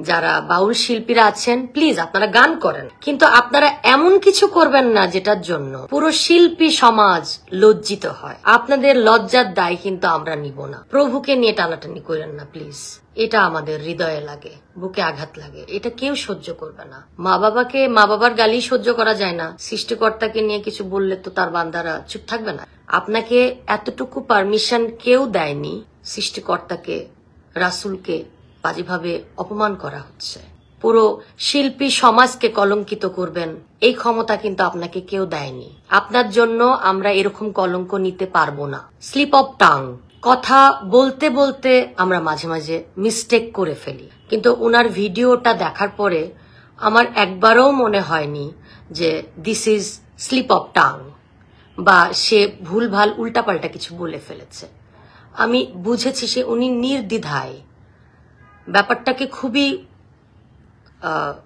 যারা বাউল শিল্পীরা আছেন প্লিজ আপনারা গান করেন, কিন্তু আপনারা এমন কিছু করবেন না যেটার জন্য পুরো শিল্পী সমাজ লজ্জিত হয়। আপনাদের লজ্জার দায় কিন্তু আমরা নিব না। প্রভুকে নিয়ে টানাটানি করেন না প্লিজ। এটা আমাদের হৃদয়ে লাগে, বুকে আঘাত লাগে, এটা কেউ সহ্য করবে না। মা বাবার গালি সহ্য করা যায় না, সৃষ্টিকর্তাকে নিয়ে কিছু বললে তো তার বান্দারা চুপ থাকবে না। আপনাকে এতটুকু পারমিশন কেউ দেয়নি। সৃষ্টিকর্তাকে, রাসূলকে বাজেভাবে অপমান করা হচ্ছে। পুরো শিল্পী সমাজকে কলঙ্কিত করবেন এই ক্ষমতা কিন্তু আপনাকে কেউ দেয়নি। আপনার জন্য আমরা এরকম কলঙ্ক নিতে পারবো না। স্লিপ অফ টাং, কথা বলতে বলতে আমরা মাঝে মাঝে মিস্টেক করে ফেলি, কিন্তু ওনার ভিডিওটা দেখার পরে আমার একবারও মনে হয়নি যে this is slip of tongue বা সে ভুলভাল উল্টাপাল্টা কিছু বলে ফেলেছে। আমি বুঝেছি সে উনি নির্দ্বিধায় ব্যাপারটাকে খুবই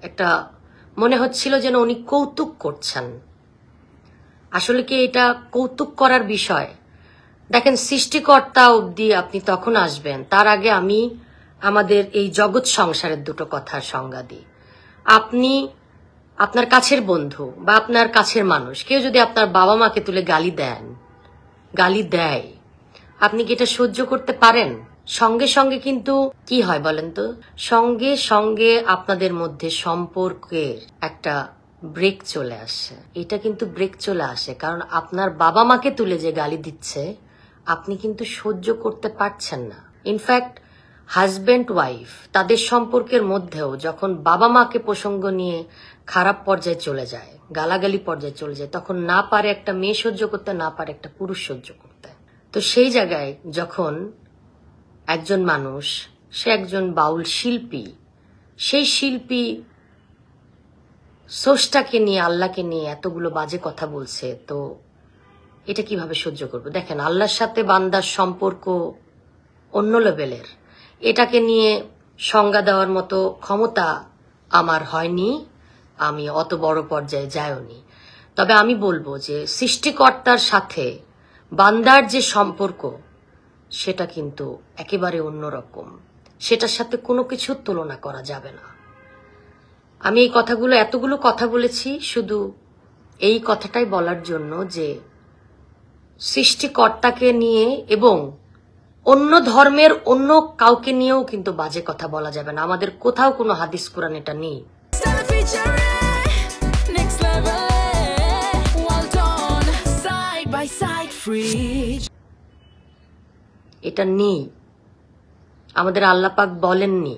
একটা মনে হচ্ছিল যেন উনি কৌতুক করছেন। আসলে কি এটা কৌতুক করার বিষয়? দেখেন, সৃষ্টিকর্তা অবধি আপনি তখন আসবেন, তার আগে আমি আমাদের এই জগৎ সংসারের দুটো কথার সংজ্ঞা দিই। আপনি আপনার কাছের বন্ধু বা আপনার কাছের মানুষ কেউ যদি আপনার বাবা মাকে তুলে গালি দেয়, আপনি কি এটা সহ্য করতে পারেন? সঙ্গে সঙ্গে কিন্তু কি হয় বলেন তো, সঙ্গে সঙ্গে আপনাদের মধ্যে সম্পর্কের একটা ব্রেক চলে আসে। এটা কিন্তু ব্রেক চলে আসে কারণ আপনার বাবা মাকে তুলে যে গালি দিচ্ছে আপনি কিন্তু সহ্য করতে পারছেন না। ইনফ্যাক্ট হাজবেন্ড ওয়াইফ তাদের সম্পর্কের মধ্যেও যখন বাবা মাকে প্রসঙ্গ নিয়ে খারাপ পর্যায়ে চলে যায়, গালাগালি পর্যায়ে চলে যায়, তখন না পারে একটা মেয়ে সহ্য করতে, না পারে একটা পুরুষ সহ্য করতে। তো সেই জায়গায় যখন একজন মানুষ, সে একজন বাউল শিল্পী, সেই শিল্পী স্রষ্টাকে নিয়ে, আল্লাহকে নিয়ে এতগুলো বাজে কথা বলছে, তো এটা কিভাবে সহ্য করবো? দেখেন, আল্লাহর সাথে বান্দার সম্পর্ক অন্য লেভেলের। এটাকে নিয়ে সংজ্ঞা দেওয়ার মতো ক্ষমতা আমার হয়নি, আমি অত বড় পর্যায়ে যাইওনি। তবে আমি বলবো যে সৃষ্টিকর্তার সাথে বান্দার যে সম্পর্ক সেটা কিন্তু একেবারে অন্যরকম, সেটার সাথে কোনো কিছুর তুলনা করা যাবে না। আমি এই কথাগুলো, এতগুলো কথা বলেছি শুধু এই কথাটাই বলার জন্য যে সৃষ্টিকর্তাকে নিয়ে এবং অন্য ধর্মের অন্য কাউকে নিয়েও কিন্তু বাজে কথা বলা যাবে না। আমাদের কোথাও কোনো হাদিস কোরআন এটা নেই। এটা নেই, আমাদের আল্লাহ পাক বলেননি,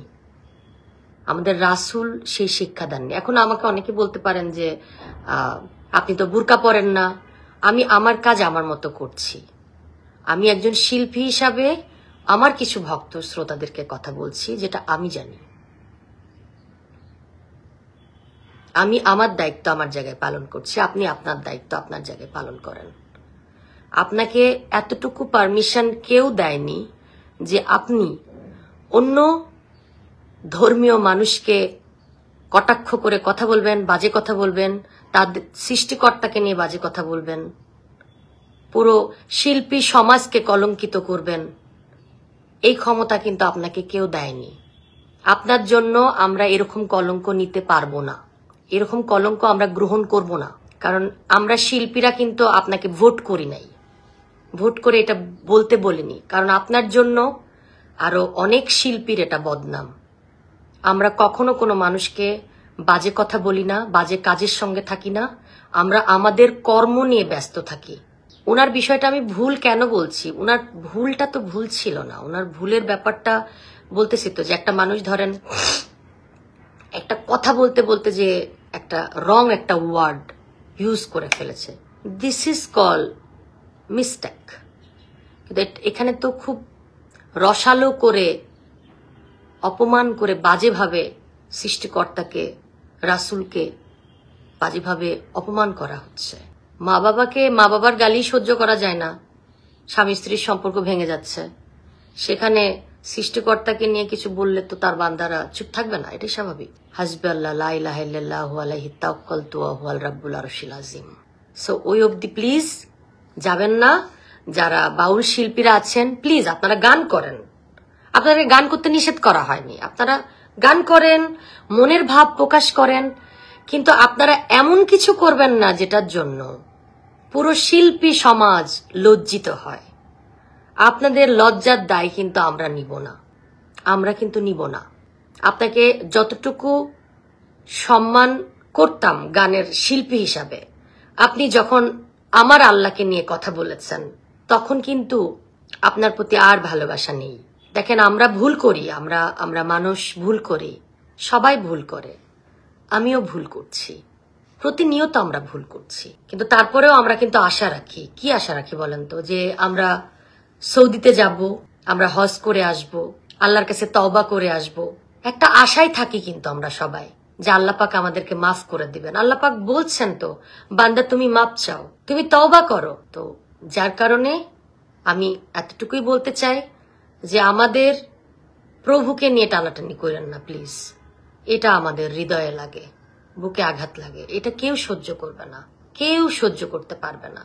আমাদের রাসূল সেই শিক্ষা দেননি। এখন আমাকে অনেকে বলতে পারেন যে আপনি তো বুরকা পরেন না। আমি আমার কাজ আমার মতো করছি। আমি একজন শিল্পী হিসাবে আমার কিছু ভক্ত শ্রোতাদেরকে কথা বলছি যেটা আমি জানি। আমি আমার দায়িত্ব আমার জায়গায় পালন করছি, আপনি আপনার দায়িত্ব আপনার জায়গায় পালন করেন। আপনাকে এতটুকু পারমিশন কেউ দেয়নি যে আপনি অন্য ধর্মীয় মানুষকে কটাক্ষ করে কথা বলবেন, বাজে কথা বলবেন, তাদের সৃষ্টিকর্তাকে নিয়ে বাজে কথা বলবেন, পুরো শিল্পী সমাজকে কলঙ্কিত করবেন। এই ক্ষমতা কিন্তু আপনাকে কেউ দেয়নি। আপনার জন্য আমরা এরকম কলঙ্ক নিতে পারবো না, এরকম কলঙ্ক আমরা গ্রহণ করব না। কারণ আমরা শিল্পীরা কিন্তু আপনাকে ভোট করি নাই, ভোট করে এটা বলতে বলিনি। কারণ আপনার জন্য আরো অনেক শিল্পীর এটা বদনাম। আমরা কখনো কোনো মানুষকে বাজে কথা বলি না, বাজে কাজের সঙ্গে থাকি না, আমরা আমাদের কর্ম নিয়ে ব্যস্ত থাকি। ওনার বিষয়টা আমি ভুল কেন বলছি, ওনার ভুলটা তো ভুল ছিল না। ওনার ভুলের ব্যাপারটা বলতেছি তো, যে একটা মানুষ ধরেন একটা কথা বলতে বলতে যে একটা রং একটা ওয়ার্ড ইউজ করে ফেলেছে, দিস ইজ কল মিস্টেক। কিন্তু এখানে তো খুব রসালো করে, অপমান করে, বাজেভাবে সৃষ্টিকর্তাকে, রাসূলকে বাজেভাবে অপমান করা হচ্ছে। মা বাবার গালি সহ্য করা যায় না, স্বামী স্ত্রীর সম্পর্ক ভেঙে যাচ্ছে, সেখানে সৃষ্টিকর্তাকে নিয়ে কিছু বললে তো তার বান্দারা চুপ থাকবে না, এটাই স্বাভাবিক। হাসবি আল্লাহ লা ইলাহা ইল্লাল্লাহু আলাইহি তাওয়াক্কালতু ওয়া হুয়াল রাব্বুল আরশিল আযীম। সো ওই অবধি প্লিজ যাবেন না। যারা বাউল শিল্পীরা আছেন প্লিজ আপনারা গান করেন। আপনাদের গান করতে নিষেধ করা হয়নি, আপনারা গান করেন, মনের ভাব প্রকাশ করেন, কিন্তু আপনারা এমন কিছু করবেন না যেটার জন্য পুরো শিল্পী সমাজ লজ্জিত হয়। আপনাদের লজ্জার দায় কিন্তু আমরা নিব না, আমরা কিন্তু নিব না। আপনাকে যতটুকু সম্মান করতাম গানের শিল্পী হিসাবে, আপনি যখন আমার আল্লাহকে নিয়ে কথা বলেছেন তখন কিন্তু আপনার প্রতি আর ভালোবাসা নেই। দেখেন, আমরা ভুল করি, আমরা মানুষ ভুল করি, সবাই ভুল করে, আমিও ভুল করছি, প্রতিনিয়ত আমরা ভুল করছি, কিন্তু তারপরেও আমরা কিন্তু আশা রাখি। কি আশা রাখি বলেন তো? যে আমরা সৌদিতে যাব, আমরা হজ করে আসব, আল্লাহর কাছে তওবা করে আসব, একটা আশায় থাকি কিন্তু আমরা সবাই যে আল্লাহ পাক আমাদেরকে মাফ করে দিবেন। আল্লাহ পাক বলছেন তো, বান্দা তুমি মাফ চাও, তুমি তওবা করো। তো যার কারণে আমি এতটুকুই বলতে চাই যে আমাদের প্রভুকে নিয়ে টানাটানি করেন না প্লিজ। এটা আমাদের হৃদয়ে লাগে, বুকে আঘাত লাগে, এটা কেউ সহ্য করবে না, কেউ সহ্য করতে পারবে না।